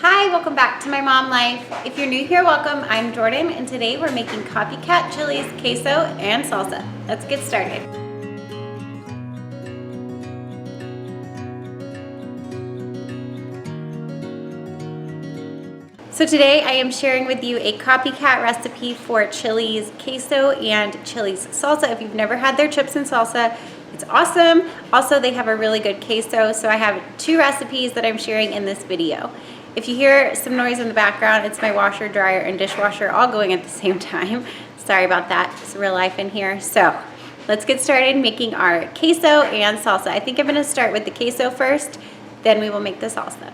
Hi, welcome back to My Mom Life. If you're new here, welcome. I'm Jordan, and today we're making Copycat chilies, queso, and salsa. Let's get started. So today I am sharing with you a copycat recipe for chilies, queso, and chilies salsa. If you've never had their chips and salsa, it's awesome. Also, they have a really good queso, so I have two recipes that I'm sharing in this video. If you hear some noise in the background, it's my washer, dryer, and dishwasher all going at the same time. Sorry about that, it's real life in here. So let's get started making our queso and salsa. I think I'm gonna start with the queso first, then we will make the salsa.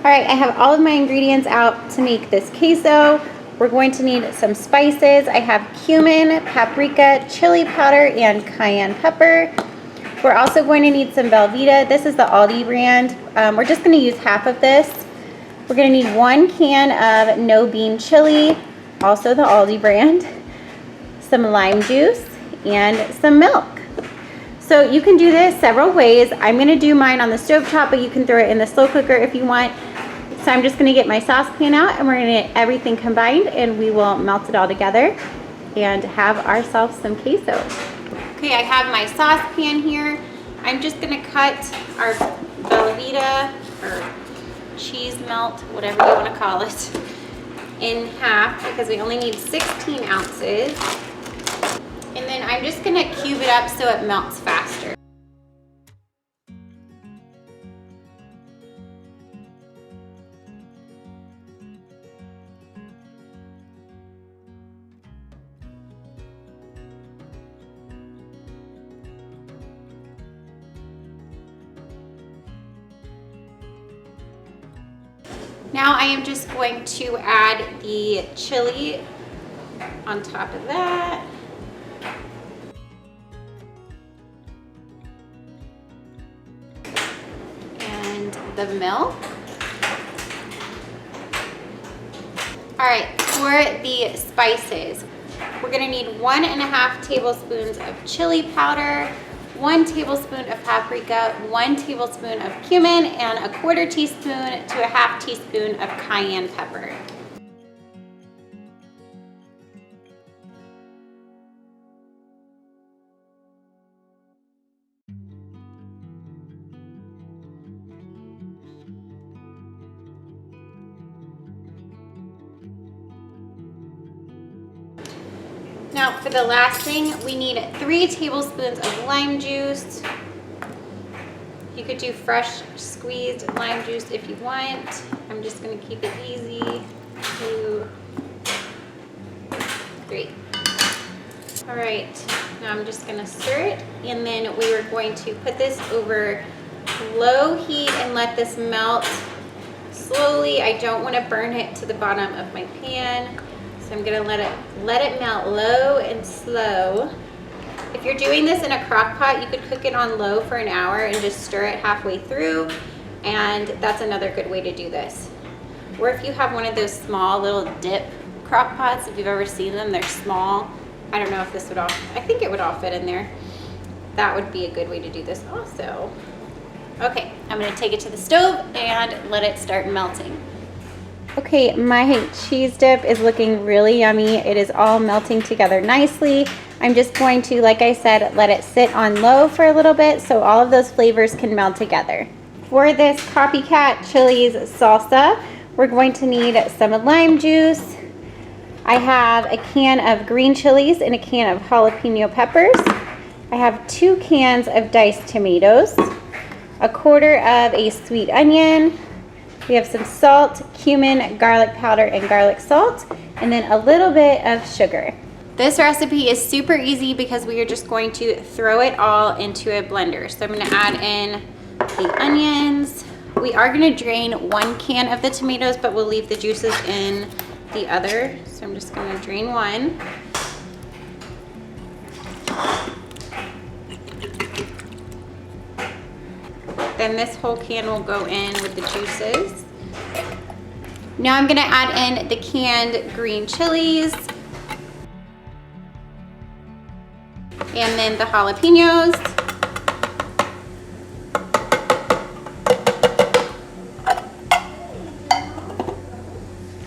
All right, I have all of my ingredients out to make this queso. We're going to need some spices. I have cumin, paprika, chili powder, and cayenne pepper. We're also going to need some Velveeta. This is the Aldi brand. We're just gonna use half of this. We're gonna need 1 can of no bean chili, also the Aldi brand, some lime juice, and some milk. So you can do this several ways. I'm gonna do mine on the stove top, but you can throw it in the slow cooker if you want. So I'm just gonna get my saucepan out and we're gonna get everything combined and we will melt it all together and have ourselves some queso. Okay, I have my saucepan here. I'm just gonna cut our Velveeta or cheese melt, whatever you want to call it, in half because we only need 16 ounces. And then I'm just going to cube it up so it melts faster. Now I am just going to add the chili on top of that. And the milk. All right, for the spices, we're gonna need 1.5 tablespoons of chili powder, 1 tablespoon of paprika, 1 tablespoon of cumin, and 1/4 teaspoon to 1/2 teaspoon of cayenne pepper. Now for the last thing, we need 3 tablespoons of lime juice. You could do fresh squeezed lime juice if you want. I'm just gonna keep it easy. 2, 3. All right, now I'm just gonna stir it and then we are going to put this over low heat and let this melt slowly. I don't wanna burn it to the bottom of my pan. So I'm gonna let it melt low and slow. If you're doing this in a crock pot, you could cook it on low for an hour and just stir it halfway through, and that's another good way to do this. Or if you have one of those small little dip crock pots, if you've ever seen them, they're small. I don't know if this would all, I think it would all fit in there. That would be a good way to do this also. Okay, I'm gonna take it to the stove and let it start melting. Okay, my cheese dip is looking really yummy. It is all melting together nicely. I'm just going to, like I said, let it sit on low for a little bit so all of those flavors can meld together. For this copycat chilies salsa, we're going to need some lime juice. I have a can of green chilies and a can of jalapeno peppers. I have 2 cans of diced tomatoes, 1/4 of a sweet onion. We have some salt, cumin, garlic powder, and garlic salt, and then a little bit of sugar. This recipe is super easy because we are just going to throw it all into a blender. So I'm gonna add in the onions. We are gonna drain 1 can of the tomatoes, but we'll leave the juices in the other. So I'm just gonna drain 1. Then this whole can will go in with the juices. Now I'm gonna add in the canned green chilies and then the jalapenos.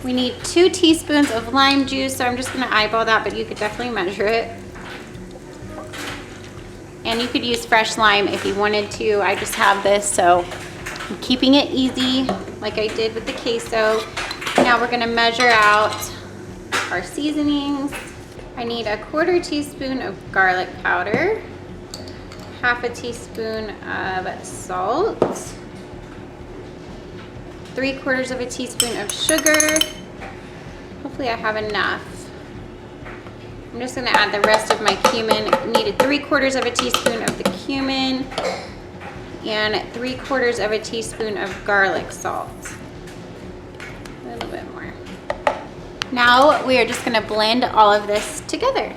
We need 2 teaspoons of lime juice, so I'm just gonna eyeball that, but you could definitely measure it. And you could use fresh lime if you wanted to. I just have this, so I'm keeping it easy like I did with the queso. Now we're gonna measure out our seasonings. I need a 1/4 teaspoon of garlic powder, 1/2 teaspoon of salt, 3/4 of a teaspoon of sugar. Hopefully I have enough. I'm just gonna add the rest of my cumin. Needed 3/4 of a teaspoon of the cumin and 3/4 of a teaspoon of garlic salt. A little bit more. Now we are just gonna blend all of this together.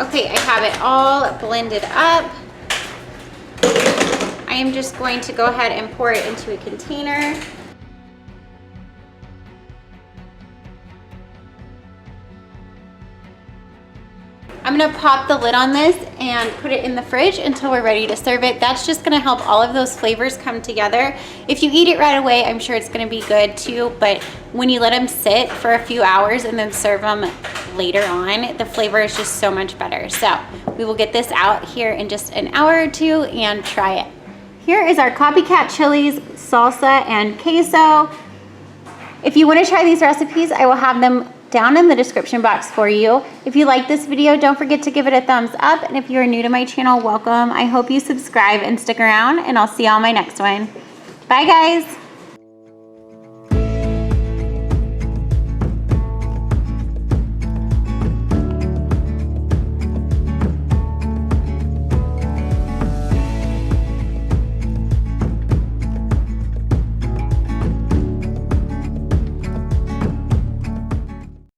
Okay, I have it all blended up. I am just going to go ahead and pour it into a container. I'm gonna pop the lid on this and put it in the fridge until we're ready to serve it. That's just gonna help all of those flavors come together. If you eat it right away, I'm sure it's gonna be good too, but when you let them sit for a few hours and then serve them later on, the flavor is just so much better. So we will get this out here in just an hour or two and try it. Here is our Copycat chilies, salsa, and queso. If you wanna try these recipes, I will have them down in the description box for you. If you like this video, don't forget to give it a thumbs up. And if you're new to my channel, welcome. I hope you subscribe and stick around, and I'll see you on my next one. Bye guys.